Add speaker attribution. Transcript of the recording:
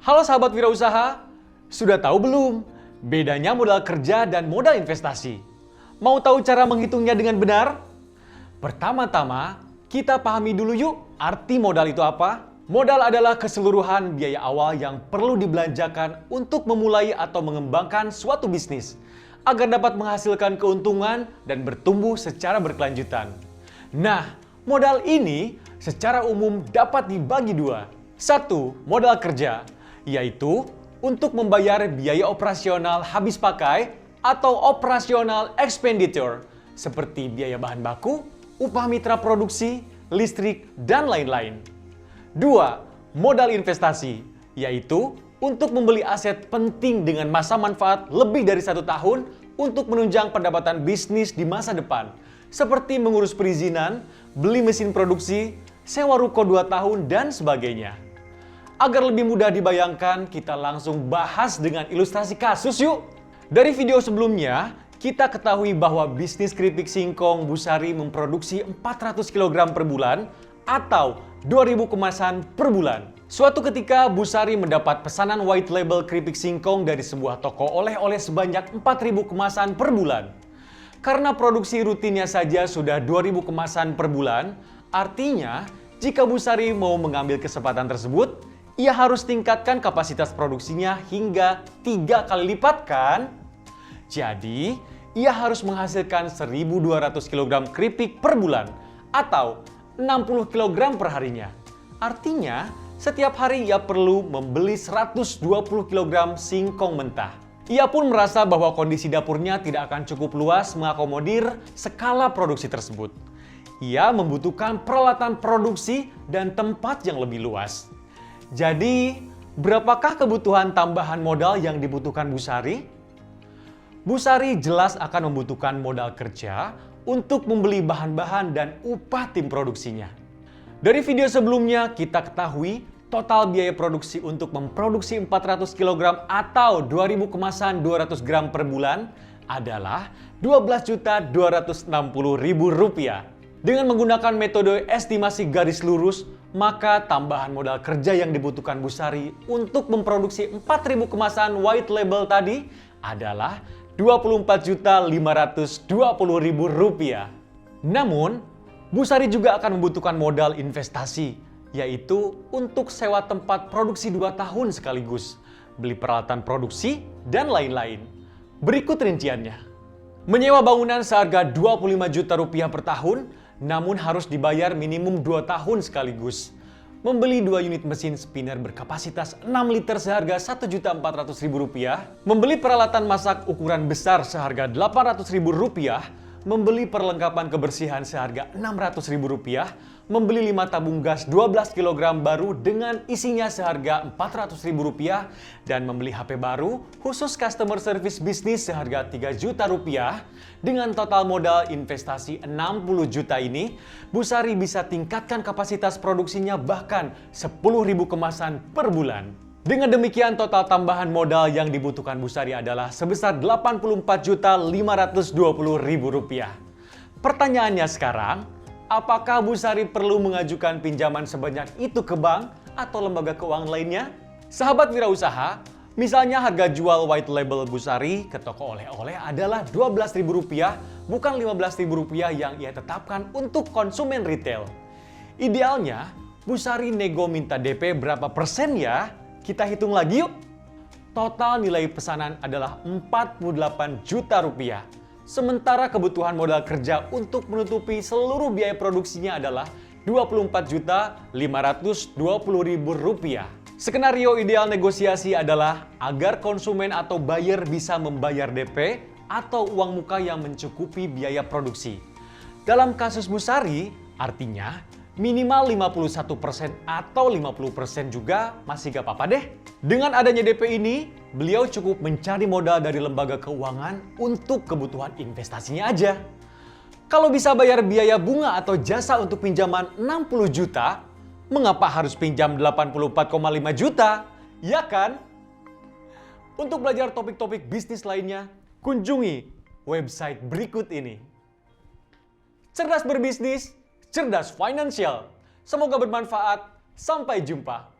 Speaker 1: Halo sahabat wirausaha, sudah tahu belum bedanya modal kerja dan modal investasi? Mau tahu cara menghitungnya dengan benar? Pertama-tama, kita pahami dulu yuk arti modal itu apa? Modal adalah keseluruhan biaya awal yang perlu dibelanjakan untuk memulai atau mengembangkan suatu bisnis agar dapat menghasilkan keuntungan dan bertumbuh secara berkelanjutan. Nah, modal ini secara umum dapat dibagi dua. Satu, modal kerja, yaitu untuk membayar biaya operasional habis pakai atau operasional expenditure seperti biaya bahan baku, upah mitra produksi, listrik, dan lain-lain. Dua, modal investasi, yaitu untuk membeli aset penting dengan masa manfaat lebih dari 1 tahun untuk menunjang pendapatan bisnis di masa depan, seperti mengurus perizinan, beli mesin produksi, sewa ruko 2 tahun, dan sebagainya. Agar lebih mudah dibayangkan, kita langsung bahas dengan ilustrasi kasus yuk. Dari video sebelumnya, kita ketahui bahwa bisnis keripik singkong Bu Sari memproduksi 400 kg per bulan atau 2.000 kemasan per bulan. Suatu ketika Bu Sari mendapat pesanan white label keripik singkong dari sebuah toko oleh-oleh sebanyak 4.000 kemasan per bulan. Karena produksi rutinnya saja sudah 2.000 kemasan per bulan, artinya jika Bu Sari mau mengambil kesempatan tersebut, ia harus tingkatkan kapasitas produksinya hingga 3 kali lipat kan? Jadi, ia harus menghasilkan 1.200 kg keripik per bulan atau 60 kg per harinya. Artinya, setiap hari ia perlu membeli 120 kg singkong mentah. Ia pun merasa bahwa kondisi dapurnya tidak akan cukup luas mengakomodir skala produksi tersebut. Ia membutuhkan peralatan produksi dan tempat yang lebih luas. Jadi, berapakah kebutuhan tambahan modal yang dibutuhkan Bu Sari? Bu Sari jelas akan membutuhkan modal kerja untuk membeli bahan-bahan dan upah tim produksinya. Dari video sebelumnya kita ketahui total biaya produksi untuk memproduksi 400 kg atau 2.000 kemasan 200 gram per bulan adalah Rp12.260.000. Dengan menggunakan metode estimasi garis lurus, maka tambahan modal kerja yang dibutuhkan Bu Sari untuk memproduksi 4.000 kemasan white label tadi adalah Rp24.520.000. Namun, Bu Sari juga akan membutuhkan modal investasi, yaitu untuk sewa tempat produksi 2 tahun sekaligus, beli peralatan produksi, dan lain-lain. Berikut rinciannya. Menyewa bangunan seharga Rp25 juta per tahun, namun harus dibayar minimum 2 tahun sekaligus. Membeli 2 unit mesin spinner berkapasitas 6 liter seharga Rp1.400.000, membeli peralatan masak ukuran besar seharga Rp800.000, membeli perlengkapan kebersihan seharga Rp600.000, membeli 5 tabung gas 12 kg baru dengan isinya seharga Rp400.000, dan membeli HP baru khusus customer service bisnis seharga Rp3 juta. Dengan total modal investasi 60 juta ini, Bu Sari bisa tingkatkan kapasitas produksinya bahkan 10.000 kemasan per bulan. Dengan demikian, total tambahan modal yang dibutuhkan Bu Sari adalah sebesar Rp84.520.000. Pertanyaannya sekarang, apakah Bu Sari perlu mengajukan pinjaman sebanyak itu ke bank atau lembaga keuangan lainnya? Sahabat wirausaha, misalnya harga jual white label Bu Sari ke toko oleh-oleh adalah Rp12.000, bukan Rp15.000 yang ia tetapkan untuk konsumen retail. Idealnya, Bu Sari nego minta DP berapa persen ya? Kita hitung lagi yuk. Total nilai pesanan adalah Rp48 juta. Sementara kebutuhan modal kerja untuk menutupi seluruh biaya produksinya adalah Rp24.520.000. Skenario ideal negosiasi adalah agar konsumen atau buyer bisa membayar DP atau uang muka yang mencukupi biaya produksi. Dalam kasus Bu Sari, artinya minimal 51% atau 50% juga masih gak apa-apa deh. Dengan adanya DP ini, beliau cukup mencari modal dari lembaga keuangan untuk kebutuhan investasinya aja. Kalau bisa bayar biaya bunga atau jasa untuk pinjaman 60 juta, mengapa harus pinjam 84,5 juta? Ya kan? Untuk belajar topik-topik bisnis lainnya, kunjungi website berikut ini. Cerdas berbisnis, cerdas finansial. Semoga bermanfaat. Sampai jumpa.